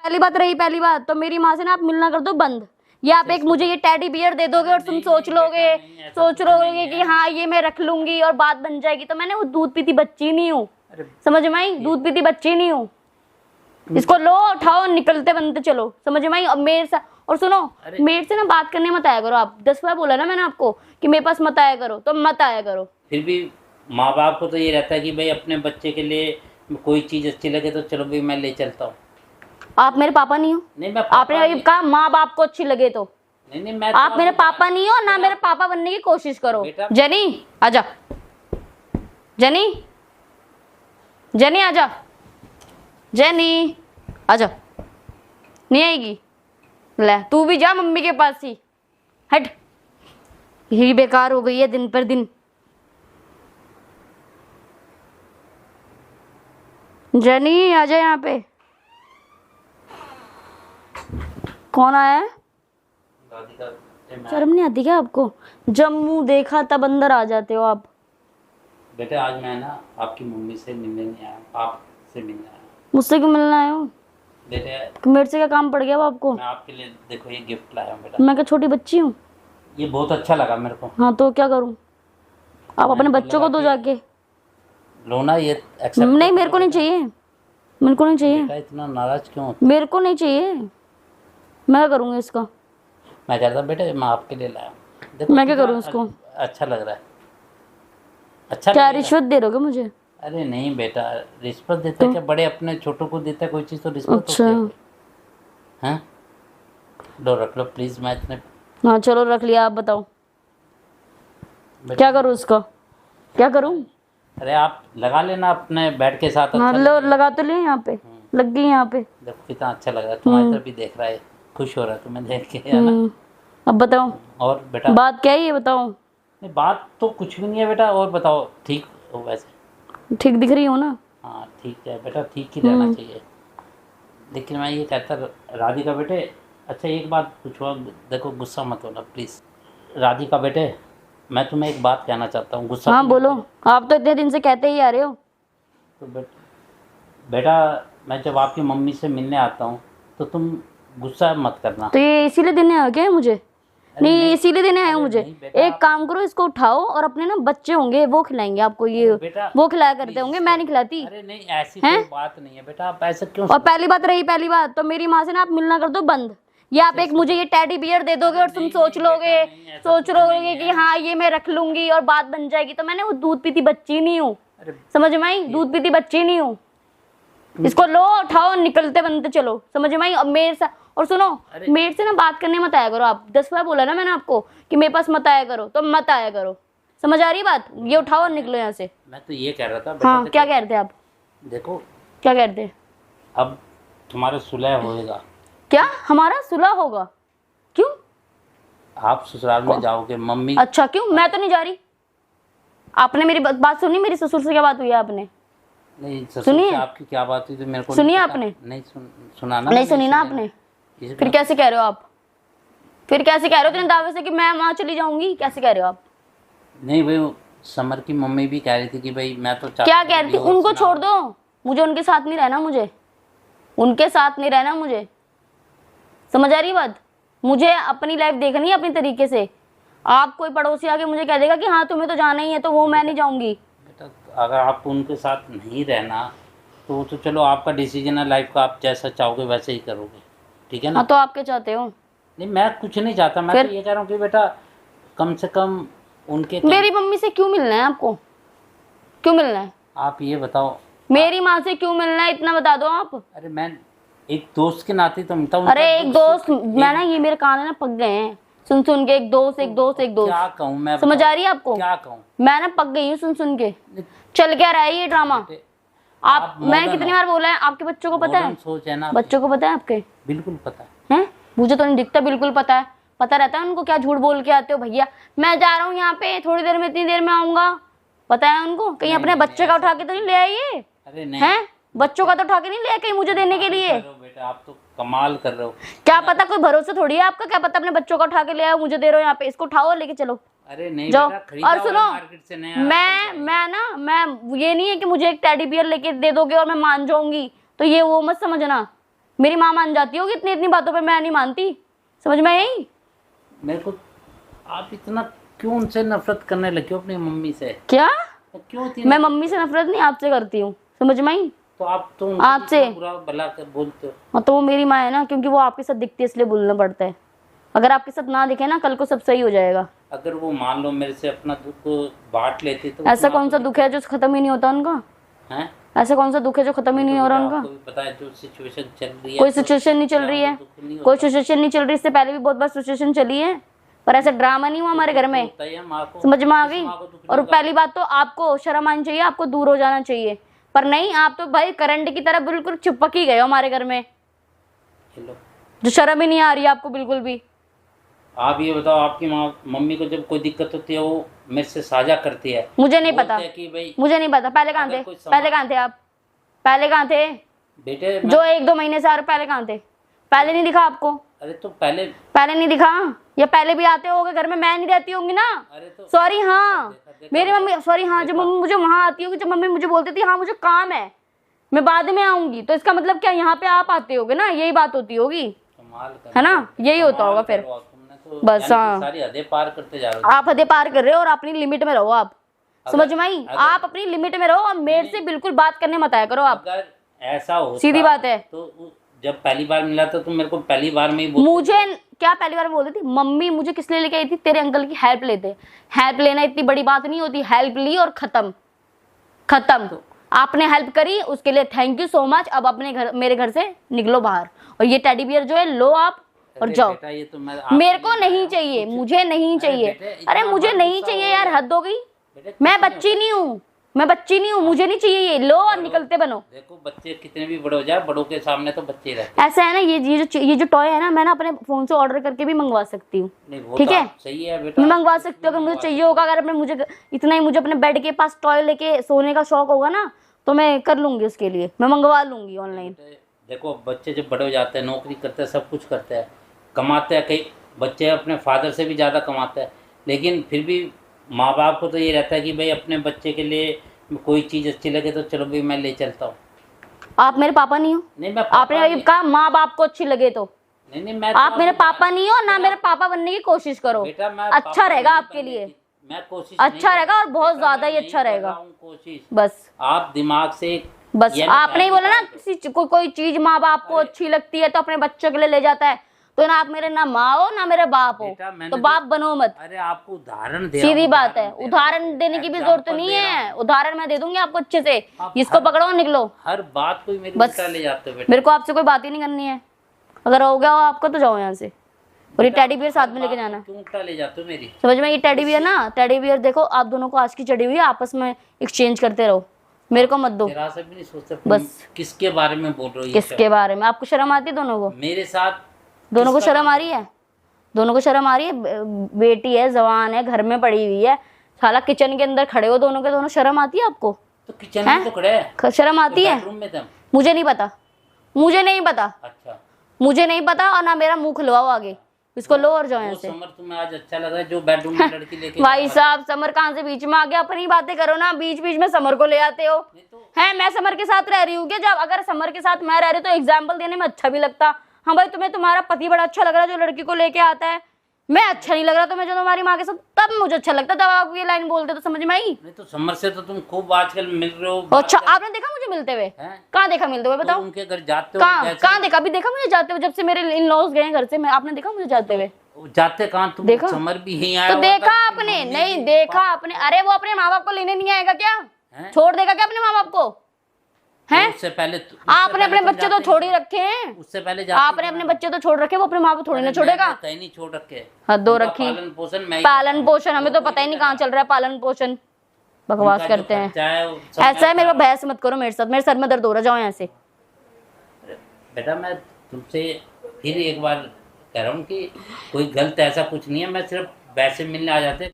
पहली बात तो मेरी माँ से ना आप मिलना कर दो बंद। ये आप एक मुझे ये टेडी बियर दे दोगे और तुम सोच लोगे कि हाँ ये मैं रख लूंगी और बात बन जाएगी। तो मैंने वो दूध पीती बच्ची नहीं हूँ, समझ में आई? दूध पीती बच्ची नहीं हूँ। इसको लो उठाओ निकलते बनते चलो, समझ में आई? अब मेरे साथ और सुनो, मेरे से ना बात करने मत आया करो आप। 10 बार बोला ना मैंने आपको कि मेरे पास मत आया करो, तो मत आया करो। फिर भी माँ बाप को तो ये रहता है कि भाई अपने बच्चे के लिए कोई चीज अच्छी लगे तो चलो भाई मैं ले चलता हूँ। आप मेरे पापा नहीं हो। नहीं मैं आपने अभी कहा माँ बाप को अच्छी लगे तो नहीं मैं आप मेरे पापा नहीं हो ना, मेरे पापा बनने की कोशिश करो। जेनी आजा, जेनी जेनी आजा, जेनी आजा। नहीं आएगी? ले तू भी जा मम्मी के पास ही, हट। यही बेकार हो गई है दिन पर दिन। जेनी आजा यहाँ पे। कौन आया है? शर्म नहीं आती क्या आपको? जब मुंह देखा तब अंदर आ जाते हो आप। बेटे आज मैं ना आपकी मम्मी से मिलने नहीं आया, आपसे मिलने आया। मुझसे क्यों मिलना आए हो? बेटे मेरे से क्या काम पड़ गया आपको? मैं आपके लिए देखो ये गिफ्ट लाया हूँ बेटा। मैं क्या छोटी बच्ची हूँ? ये बहुत अच्छा लगा मेरे को। हाँ तो क्या करूँ? आप अपने बच्चों को दो जाके। लो ना ये एक्सेप्ट। नहीं मेरे को नहीं चाहिए, मेरे को नहीं चाहिए। बेटा इतना नाराज क्यों होता? मेरे को नहीं चाहिए, मैं क्या करूँगी इसका? मैं कहता बेटे मैं आपके लिए लाया हूँ। मैं क्या करूँ इसको? अच्छा लग रहा है। अच्छा क्या रिश्वत दे रहोगे मुझे? अरे नहीं बेटा, रिश्वत देता है क्या? बड़े अपने छोटों को देता है कोई चीज़ तो रिश्वत अच्छा हैं? लो रख लो प्लीज। मैं इतने हाँ चलो रख लिया। आप बताओ क्या करूँ इसका? क्या करूँ? अरे आप लगा लेना अपने बेड के साथ। हाँ अच्छा लो लगा तो ले, यहाँ पे लग गई यहाँ पे। देखो कितना अच्छा लग रहा है। तुम्हारी तरफ भी देख रहा है, खुश हो रहा है तुम्हें देख के, है ना? अब बताओ और बेटा बात क्या है ये बताओ। नहीं बात तो कुछ भी नहीं है बेटा। और बताओ ठीक हो वैसे? ठीक दिख रही हो ना? हाँ ठीक है बेटा, ठीक ही रहना चाहिए। लेकिन मैं ये कहता राधिका बेटे, अच्छा एक बात पूछो, देखो गुस्सा मत होना प्लीज़। राधिका बेटे मैं तुम्हें एक बात कहना चाहता हूँ। गुस्सा हाँ बोलो। आप तो इतने दिन से कहते ही आ रहे हो। तो बेटा मैं जब आपकी मम्मी से मिलने आता हूँ तो तुम गुस्सा मत करना। तो ये इसीलिए देने आ गए मुझे? नहीं इसीलिए देने आए हो मुझे? एक काम करो इसको उठाओ और अपने ना बच्चे होंगे वो खिलाएंगे आपको। ये वो खिलाया करते होंगे, मैं नहीं खिलाती। अरे नहीं ऐसी कोई बात नहीं है बेटा, आप ऐसे क्यों? और पहली बात तो मेरी माँ से ना आप मिलना कर दो बंद। ये आप एक मुझे ये टेडी बियर दे दोगे और तुम सोच लोगे कि हाँ ये मैं रख लूंगी और बात बन जाएगी। तो मैंने वो दूध पीती बच्ची नहीं हूँ, समझ में आई? दूध पीती बच्ची नहीं हूँ। इसको लो उठाओ निकलते बनते चलो, समझ में आई? अब मेरे साथ और सुनो, मेरे से ना बात करने मत आया करो आप। 10 बार बोला ना मैंने आपको कि मेरे पास मत आया करो, तो मत आया करो। समझ आ रही बात? ये उठाओ और निकलो यहाँ से। मैं तो ये कह रहा था बेटा। हाँ क्या कह रहे थे आप? देखो क्या कह रहे थे? अब तुम्हारा सुलह होएगा। क्या हमारा सुलह होगा? क्यों? आप ससुराल में जाओगे मम्मी। अच्छा क्यों? मैं तो नहीं जा रही। आपने मेरी बात सुनी? मेरी ससुर से क्या बात हुई है आपने? नहीं ससुर से आपकी क्या बात हुई थी मेरे को सुनिए आपने? नहीं सुना ना। नहीं सुनी ना आपने? फिर कैसे कह रहे हो आप? फिर कैसे कह रहे हो इतने दावे से कि मैं वहां चली जाऊंगी? कैसे कह रहे हो आप? नहीं भाई समर की मम्मी भी कह रही थी कि भाई मैं तो क्या कह रही थी? उनको छोड़ दो, मुझे उनके साथ नहीं रहना। मुझे उनके साथ नहीं रहना। मुझे समझ आ रही बात? मुझे अपनी लाइफ देखनी है अपनी तरीके से। आप कोई पड़ोसी आके मुझे कह देगा कि हाँ तुम्हें तो जाना ही है, तो वो मैं नहीं जाऊंगी। बेटा अगर आप उनके साथ नहीं रहना तो चलो आपका डिसीजन है लाइफ का, आप जैसा चाहोगे वैसे ही करोगे, ठीक है ना? हाँ तो आप क्या चाहते हो? नहीं मैं कुछ नहीं चाहता। मैं तो ये कह रहा हूँ कि बेटा कम से कम उनके मेरी मम्मी से क्यों मिलना है आपको? क्यों मिलना है? आप ये बताओ। मेरी माँ से क्यों मिलना है इतना बता दो आप। अरे मैं एक दोस्त के नाते तो मिलता हूँ। अरे एक दोस्त? मैं ना ये मेरे कान है ना पक गए हैं सुन सुन के। एक दोस्त एक दोस्त एक दोस्त। क्या कहूँ मैं? समझ आ रही है आपको? क्या कहूँ मैं ना पक गई हूँ सुन सुन के। चल क्या रहा है ये ड्रामा? आप मैंने कितनी बार बोला है? आपके बच्चों को पता है? सोच है ना? बच्चों को पता है आपके? बिल्कुल पता है। मुझे तो नहीं दिखता। बिल्कुल पता है। पता रहता है उनको। क्या झूठ बोल के आते हो भैया? मैं जा रहा हूँ यहाँ पे थोड़ी देर में, इतनी देर में आऊंगा। पता है उनको? कहीं अपने बच्चे का उठा के तो नहीं ले आइए? अरे नहीं है बच्चों का तो उठा के नहीं ले आए कहीं मुझे देने के लिए? बेटा आप तो कमाल कर रहे हो। क्या पता, कोई भरोसा थोड़ी है आपका। क्या पता अपने बच्चों का उठा के ले आओ मुझे दे रहे हो यहाँ पे। इसको उठाओ लेके चलो। अरे नहीं जाओ। बेटा, और सुनो मार्केट से नया मैं ये नहीं है कि मुझे एक टेडी बियर लेके दे दोगे और मैं मान जाऊंगी, तो ये वो मत समझना। मेरी माँ मान जाती होगी, इतनी इतनी बातों पे मैं नहीं मानती, समझ में आई? मेरे को आप इतना क्यों उनसे नफरत करने लगे हो अपनी मम्मी से? क्या? क्यों मैं मम्मी से नफरत नहीं, आपसे करती हूँ, समझ में आई? तो आप तो आपसे बुरा भला कर बोलते हो। हाँ, तो वो मेरी माँ है ना, क्योंकि वो आपके साथ दिखती है इसलिए बोलना पड़ता है। अगर आपके साथ ना दिखे ना, कल को सब सही हो जाएगा। अगर वो मान लो मेरे से अपना दुख बांट लेते तो ऐसा कौन सा दुख है जो खत्म ही नहीं होता उनका? हैं? ऐसा कौन सा दुख है जो खत्म ही नहीं हो रहा उनका? आपको भी पता है जो सिचुएशन चल रही है, कोई तो सिचुएशन नहीं चल रही है, दुख नहीं कोई होता। सिचुएशन नहीं चल रही। इससे पहले भी बहुत बार सिचुएशन चली है, पर ऐसा ड्रामा नहीं हुआ हमारे घर में, होता है माँ को, समझ में आ गई? माँ को दुख नहीं और होगा। पहली बात तो आपको शर्म आनी चाहिए, आपको दूर हो जाना चाहिए, पर नहीं, आप तो भाई करंट की तरह बिल्कुल चिपक ही गए हो हमारे घर में, हेलो, जो शर्म ही नहीं आ रही है आपको बिल्कुल भी। आप ये बताओ, आपकी माँ मम्मी को जब कोई दिक्कत होती है वो मेरे से साझा करती है? मुझे नहीं बोलते पता, हैं कि भाई मुझे नहीं पता। पहले कहाँ अगर थे? कोई पहले कहाँ थे आप? पहले कहाँ थे? बेटे जो 1-2 महीने से आ रहे, पहले कहाँ थे? पहले नहीं दिखा आपको? अरे तो पहले नहीं दिखा? या पहले भी आते होगे घर में, मैं नहीं रहती होंगी ना? अरे तो सॉरी हाँ, देखा, मेरी मम्मी, सॉरी हाँ, जब मम्मी मुझे वहां आती होगी, जब मम्मी मुझे बोलती थी हाँ मुझे काम है, मैं बाद में आऊंगी, तो इसका मतलब क्या यहाँ पे आप आते होगे ना, यही बात होती होगी, कमाल कर है ना? यही होता होगा फिर। तुमने तो बस, यानी कि हाँ। सारी हदें पार करते जा रहे हो। आप हदें पार कर रहे हो और अपनी लिमिट में रहो आप, समझ में आई? आप अपनी लिमिट में रहो और मेरे से बिल्कुल बात करने मत आया करो आप, अगर ऐसा होता सीधी बात है। तो जब पहली बार मिला था तो मेरे को पहली बार में ही बोल मुझे क्या पहली बार बोल रही थी? मम्मी मुझे किस लिए लेके आई थी? तेरे अंकल की हेल्प लेते। हेल्प लेना इतनी बड़ी बात नहीं होती, हेल्प ली और खत्म, खत्म। आपने हेल्प करी, उसके लिए थैंक यू सो मच। अब अपने घर, मेरे घर से निकलो बाहर, और ये टेडी बियर जो है लो आप और जाओ। बेटा ये तो मेरे को नहीं चाहिए, मुझे नहीं चाहिए। अरे मुझे नहीं चाहिए यार, हद हो गई। मैं बच्ची नहीं हूँ, मैं बच्ची नहीं हूँ, मुझे नहीं चाहिए ये, लो और निकलते बनो। देखो बच्चे कितने भी बड़े हो जाए, बड़ों के सामने तो बच्चे ही रहते हैं। ऐसा है ना, ये जो टॉय है ना, मैं ना अपने फोन से ऑर्डर करके भी मंगवा सकती हूँ, नहीं वो ठीक तो है? सही है बेटा, मैं मंगवा सकती हूँ अगर मुझे चाहिए होगा। अगर मुझे इतना ही मुझे अपने बेड के पास टॉय लेके सोने का शौक होगा ना, तो मैं कर लूंगी, उसके लिए मैं मंगवा लूंगी ऑनलाइन। देखो बच्चे जब बड़े हो जाते हैं, नौकरी करते हैं, सब कुछ करते हैं, कमाते हैं, कई बच्चे अपने फादर से भी ज़्यादा कमाते हैं, लेकिन फिर भी माँ बाप को तो ये रहता है कि भाई अपने बच्चे के लिए कोई चीज़ अच्छी लगे तो चलो भाई मैं ले चलता हूँ। आप मेरे पापा नहीं हो? नहीं मैं आपने अभी कहा माँ बाप को अच्छी लगे तो? नहीं मैं आप मेरे पापा नहीं हो, ना मेरे पापा बनने की कोशिश करो। बेटा मैं अच्छा रहेगा आपके लिए, मैं कोशिश अच्छा रहेगा और बहुत ज्यादा ही अच्छा रहेगा। कोशिश बस आप दिमाग से बस आपने ही बोला ना, किसी कोई चीज माँ बाप को अच्छी लगती है तो अपने बच्चों के लिए ले जाता है, तो ना आप मेरे ना माँ हो ना मेरे बाप हो, तो बाप बनो मत। अरे आपको उदाहरण दे, सीधी बात है, उदाहरण देने की भी जरूरत नहीं है, उदाहरण मैं दे दूंगी आपको अच्छे से। इसको पकड़ो, निकलो। हर बात को मेरे बस ले जाते हो बेटा। मेरे को आपसे कोई बात ही नहीं करनी है, अगर हो गया हो आपको तो जाओ यहाँ से। और ये टेडी बियर साथ में लेके जाना। क्यों उल्टा ले जाते हो मेरी? समझ में? ये टेडी बियर ना, टेडी बियर देखो आप दोनों को आज की चढ़ी हुई है, आपस में एक्सचेंज करते रहो, मेरे को मत दो। तेरा से भी नहीं सोचते बस किसके बारे में बोल रहे हो? किसके बारे में? आपको शर्म आती है दोनों को? मेरे साथ दोनों को शर्म आ रही है? दोनों को शर्म आ रही है? बेटी है, जवान है, घर में पड़ी हुई है, साला किचन के अंदर खड़े हो दोनों के दोनों, शर्म आती है आपको? तो किचन में तो खड़े हैं, शर्म आती है? बेडरूम में तुम? मुझे नहीं पता, मुझे नहीं पता, अच्छा मुझे नहीं पता, और ना मेरा मुंह खुलवाओ आगे, इसको लो और जाओ यहाँ से। समर तुम्हें आज अच्छा लगा है जो बेडरूम में लड़की लेके भाई साहब, समर कहाँ से बीच में आ गया? अपनी बातें करो ना, बीच बीच में समर को ले आते हो। है मैं समर के साथ रह रही हूँ क्या? जब अगर समर के साथ मैं रह रही हूँ तो एग्जाम्पल देने में अच्छा भी लगता। हाँ भाई, तुम्हें तुम्हारा पति बड़ा अच्छा लग रहा है जो लड़की को लेके आता है, मैं अच्छा नहीं लग रहा तुम्हें जो तुम्हारी माँ के साथ, तब मुझे अच्छा लगता, तब आप ये लाइन बोलते तो समझ में आई। नहीं तो समर से तो तुम खूब आजकल मिल रहे हो। अच्छा, आपने देखा मुझे मिलते हुए? कहाँ देखा मिलते हुए? बताओ उनके घर जाते हो? कहाँ देखा? अभी देखा मुझे जाते हुए? जब से मेरे इन लॉज गए घर से, मैं आपने देखा मुझे जाते हुए? जाते कहाँ तुम? देखा? समर भी यहीं आया तो देखा आपने? नहीं देखा आपने? अरे वो अपने माँ बाप को लेने नहीं आएगा क्या? छोड़ देगा क्या अपने माँ बाप को? हैं? उससे पहले आपने अपने बच्चे तो छोड़ ही रखे हैं, उससे पहले आपने अपने बच्चे तो छोड़ रखे, वो अपने माँ बाप थोड़ी ना छोड़ेगा। कहीं नहीं छोड़ रखे, हद हो रखी। पालन पोषण हमें तो पता ही नहीं कहाँ चल रहा है पालन पोषण, बकवास करते हैं। ऐसा है, मेरे को बहस मत करो मेरे साथ, मेरे सर में दर्द हो रहा, जाओ यहाँ से। बेटा मैं तुमसे फिर एक बार कह रहा हूँ कि कोई गलत ऐसा कुछ नहीं है, मैं सिर्फ वैसे मिलने आ जाते।